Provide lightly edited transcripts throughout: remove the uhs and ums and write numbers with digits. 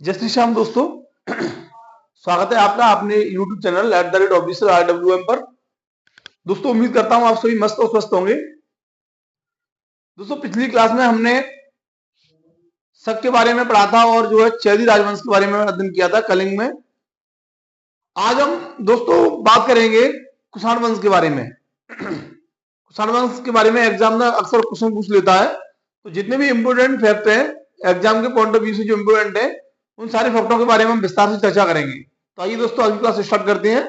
जय श्री श्याम दोस्तों। स्वागत है आपका अपने YouTube चैनल @official_RWM पर। दोस्तों उम्मीद करता हूं आप सभी मस्त और स्वस्थ होंगे। दोस्तों पिछली क्लास में हमने शक के बारे में पढ़ा था और जो है चैदी राजवंश के बारे में अध्ययन किया था कलिंग में। आज हम दोस्तों बात करेंगे कुषाण वंश के बारे में। कुषाण वंश के बारे में एग्जाम में अक्सर क्वेश्चन पूछ लेता है, तो जितने भी इंपोर्टेंट फैक्ट हैं एग्जाम के पॉइंट ऑफ व्यू से जो इंपोर्टेंट है उन सारे फैक्टों के बारे में हम विस्तार से चर्चा करेंगे। तो आइए दोस्तों आज की क्लास स्टार्ट करते हैं।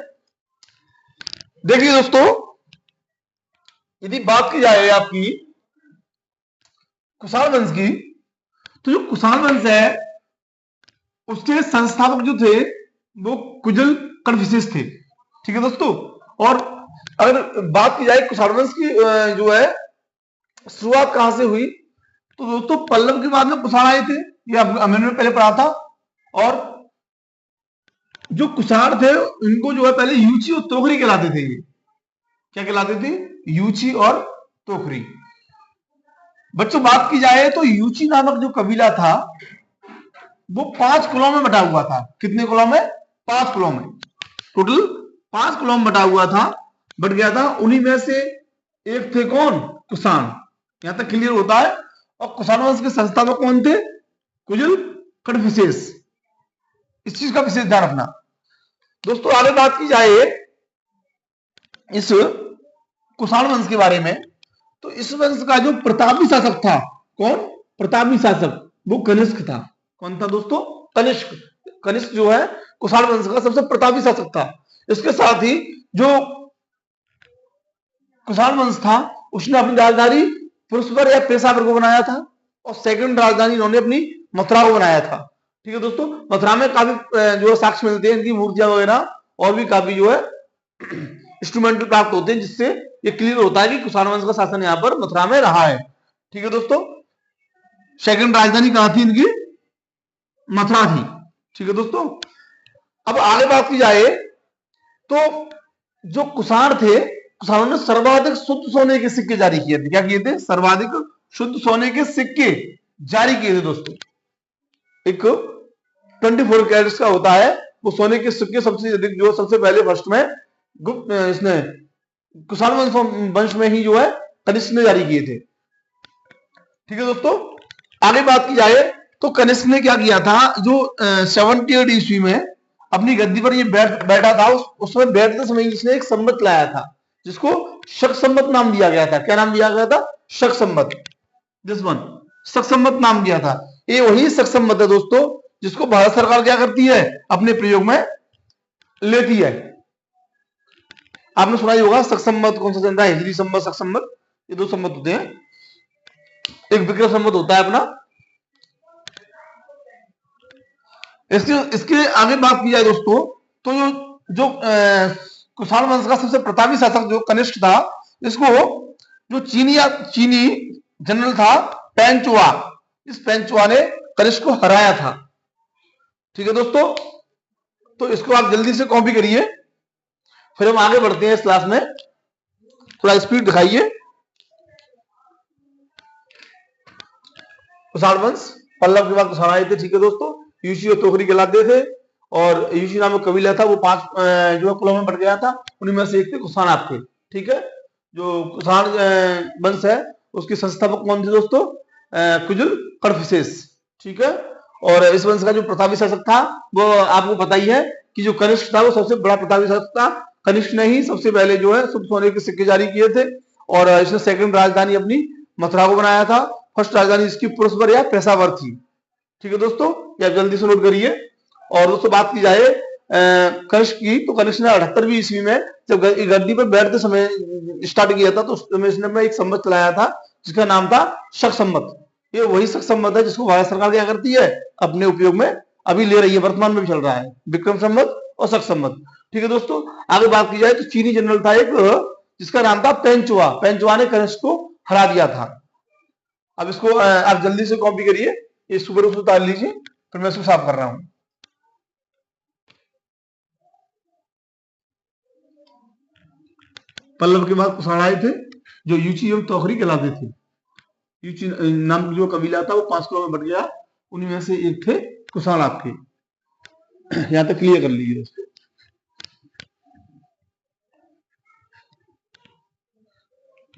देखिए दोस्तों, यदि बात की जाए आपकी कुषाण वंश की, तो जो कुषाण वंश है उसके संस्थापक जो थे वो कुजल कड़फिसेस थे। ठीक है दोस्तों। और अगर बात की जाए कुषाण वंश की जो है शुरुआत कहां से हुई, तो दोस्तों पल्लव के बाद में कुषाण आए थे, ये हमने पहले पढ़ा था। और जो कुषाण थे इनको जो है पहले यूची और तोखरी कहलाते थे। ये क्या कहलाते थे? यूची और तोखरी। बच्चों बात की जाए तो यूची नामक जो कबीला था वो 5 कुलों में बटा हुआ था। कितने कुलों में? 5 कुलों में। टोटल 5 कुलों में बटा हुआ था, बट गया था। उन्हीं में से एक थे कौन? कुषाण। यहां तक क्लियर होता है। और कुषाण वंश के संस्थापक कौन थे? कुजल कड़फिसेस। इस चीज का विशेष ध्यान रखना दोस्तों। आगे बात की जाए इस कुषाण वंश के बारे में, तो इस वंश का जो प्रतापी शासक था, कौन? प्रतापी शासक, वो कनिष्क था। कौन था दोस्तों? कनिष्क। कनिष्क जो है कुषाण वंश का सबसे प्रतापी शासक था। इसके साथ ही जो कुषाण वंश था उसने अपनी राजधानी पुरस्कर या पेशावर को बनाया था, और सेकंड राजधानी इन्होंने अपनी मथुरा को बनाया था। ठीक है दोस्तों। मथुरा में काफी जो है साक्ष्य मिलते हैं, इनकी मूर्तियां वगैरह और भी काफी जो है इंस्ट्रूमेंटल प्राप्त होते हैं, जिससे ये क्लियर होता है कि कुषाण वंश का शासन यहाँ पर मथुरा में रहा है। ठीक है दोस्तों। सेकंड राजधानी कहां थी इनकी? मथुरा थी। ठीक है दोस्तों। अब आगे बात की जाए तो जो कुषाण थे, कुषाणों ने सर्वाधिक शुद्ध सोने के सिक्के जारी किए थे। क्या किए थे? सर्वाधिक शुद्ध सोने के सिक्के जारी किए थे दोस्तों। एक 24 कैरेट्स का होता है वो सोने के सिक्के सबसे अधिक जो सबसे पहले फर्स्ट में गुप्त इसने कुषाण वंश में ही जो है कनिष्क ने जारी किए थे। ठीक है दोस्तों। आगे बात की जाए तो कनिष्क ने क्या किया था, जो 78 ईस्वी में अपनी गद्दी पर ये बैठा था, उसमें बैठते समय इसने एक संवत लाया था जिसको शक संवत नाम दिया गया था। क्या नाम दिया गया था? शक संवत। दिस वन, शक संवत नाम दिया था। ये वही शक संवत है दोस्तों जिसको भारत सरकार क्या करती है? अपने प्रयोग में लेती है। आपने सुना ही होगा शक संवत कौन सा चलता है? हिजरी संवत, शक संवत, ये 2 संवत होते हैं। एक विक्रम संवत होता है अपना। इसके आगे बात की जाए दोस्तों, तो जो कुषाण वंश का सबसे प्रतापी शासक जो कनिष्क था, इसको जो चीनी जनरल था पेंचुआ, इस पेंचुआ ने कनिष्क को हराया था। ठीक है दोस्तों। तो इसको आप जल्दी से कॉपी करिए, फिर हम आगे बढ़ते हैं इस क्लास में। थोड़ा स्पीड दिखाइए। कुषाण वंश, पल्लव के बाद कुषाण आए थे। ठीक है दोस्तों। यूची और तोखरी कहलाते थे, और यूची नामक कबीला था वो 5 जो कुलों में बट गया था। उन्हीं में से एक थे कुषाण आपके। ठीक है। जो कुषाण वंश है उसके संस्थापक कौन थे दोस्तों? कुजल कड़फिसेस। ठीक है। और इस वंश का जो प्रतापी शासक था वो आपको पता ही है कि जो कनिष्क था वो सबसे बड़ा प्रतापी शासक था। कनिष्क ने ही सबसे पहले जो है शुद्ध सोने के सिक्के जारी किए थे, और इसने सेकंड राजधानी अपनी मथुरा को बनाया था। फर्स्ट राजधानी इसकी पुरस्कर या पेशावर थी। ठीक है दोस्तों, ये आप जल्दी से नोट करिए। और दोस्तों बात की जाए कनिष्क की, तो कनिष्क ने 78वीं ईस्वी में जब गद्दी पर बैठते समय स्टार्ट किया था, तो उस समय इसने एक संवत चलाया था जिसका नाम था शक संवत। ये वही शक संवत है जिसको भारत सरकार क्या करती है? अपने उपयोग में अभी ले रही है, वर्तमान में भी चल रहा है, विक्रम संवत और शक संवत। ठीक है दोस्तों। आगे बात की जाए तो चीनी जनरल था एक जिसका नाम था पेंचुआ। पेंचुआ ने कनिष्क को हरा दिया था। अब इसको आप जल्दी से कॉपी करिए, ये सुपर उसको उतार लीजिए, फिर मैं इसको साफ कर रहा हूं। पल्लव के बाद कुषाण आए थे जो यूची एवं तोखरी कहलाते थे। यूची नाम जो कबीला था वो 5 कुलों में बट गया, उन्हीं में से एक थे कुषाण आपके। यहां तक क्लियर कर लीजिए दोस्तों।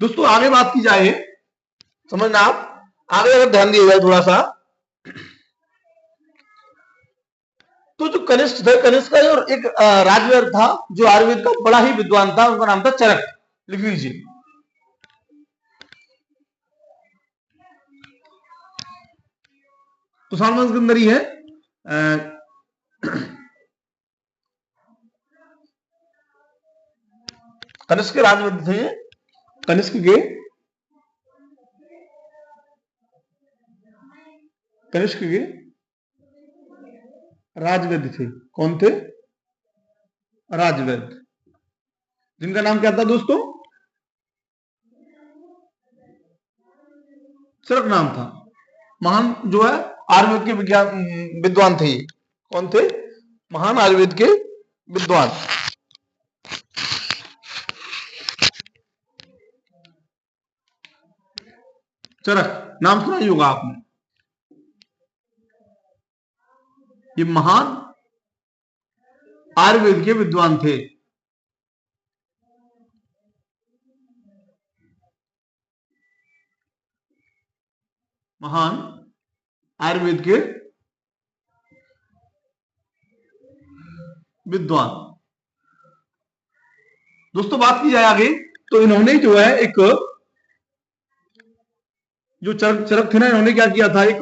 दोस्तों आगे बात की जाए, समझना आप आगे अगर ध्यान दिया जाए थोड़ा सा, तो जो कनिष्क थे, कनिष्क का और एक राजवीर था जो आयुर्वेद का बड़ा ही विद्वान था, उनका नाम था चरक। लिख लीजिए। तो सालमन के अंदर ही है। कनिष्क के राजवैद्य थे, कनिष्क के राजवैद्य थे। कौन थे? राजवैद्य, जिनका नाम क्या था दोस्तों? चरक नाम था। महान जो है आयुर्वेद के विद्वान थे ये। कौन थे? महान आयुर्वेद के विद्वान। चरक नाम सुना ही होगा आपने। ये महान आयुर्वेद के विद्वान थे। महान आयुर्वेद के विद्वान। दोस्तों बात की जाए आगे, तो इन्होंने जो है एक जो चरक थे ना, इन्होंने क्या किया था? एक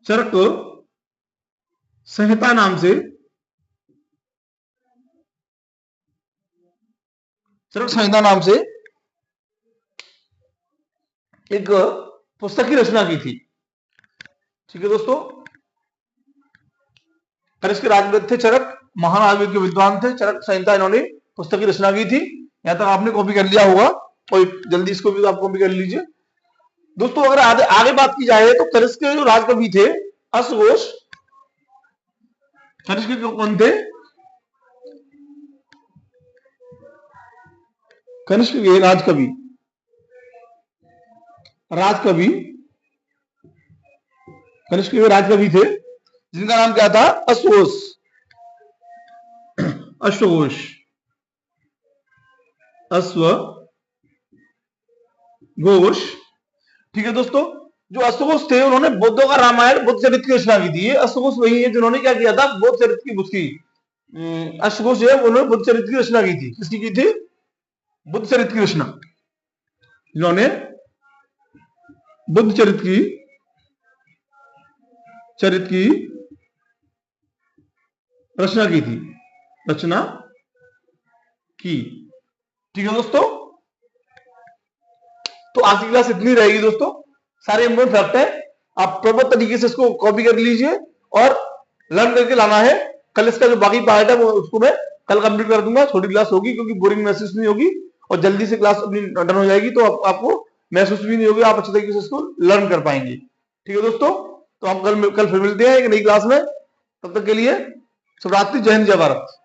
चरक संहिता नाम से, चरक संहिता नाम से एक पुस्तक की रचना की थी। ठीक है दोस्तों, कनिष्क के राजवैद्य थे चरक, महान आयुर्वेद के विद्वान थे। चरक संहिता इन्होंने पुस्तक की रचना की थी। यहां तक आपने कॉपी कर लिया होगा, कोई जल्दी इसको भी आप कॉपी कर लीजिए। दोस्तों अगर आगे बात की जाए तो कनिष्क के जो राजकवि थे अश्वघोष, कनिष्क के कौन थे? कनिष्क के राजकवि कनिष्क के राजकवि थे, जिनका नाम क्या था? अश्वघोष। अश्वघोष। ठीक है दोस्तों, जो अश्वघोष थे उन्होंने बौद्धों का रामायण बुद्ध चरित्र की रचना की थी। ये अश्वघोष वही है जिन्होंने क्या किया था? बुद्ध चरित्र की पुस्तक। अश्वघोष जो है उन्होंने बुद्ध चरित्र की रचना की थी। किसकी की थी? बुद्ध चरित्र की रचना। जिन्होंने बुद्ध चरित्र की रचना की थी। ठीक है दोस्तों, तो आज की क्लास इतनी रहेगी दोस्तों। सारे इंपोर्टेंट फैक्ट है, आप प्रॉपर तरीके से इसको कॉपी कर लीजिए और लर्न करके लाना है। कल इसका जो बाकी पार्ट है वो उसको मैं कल कंप्लीट कर दूंगा। छोटी क्लास होगी क्योंकि बोरिंग महसूस नहीं होगी और जल्दी से क्लास अपनी डन हो जाएगी, तो आपको महसूस भी नहीं होगी, आप अच्छे तरीके से इसको लर्न कर पाएंगे। ठीक है दोस्तों, तो हम कल फिर मिलते हैं एक नई क्लास में। तब तक के लिए शुभ रात्रि, जय हिंद, जय भारत।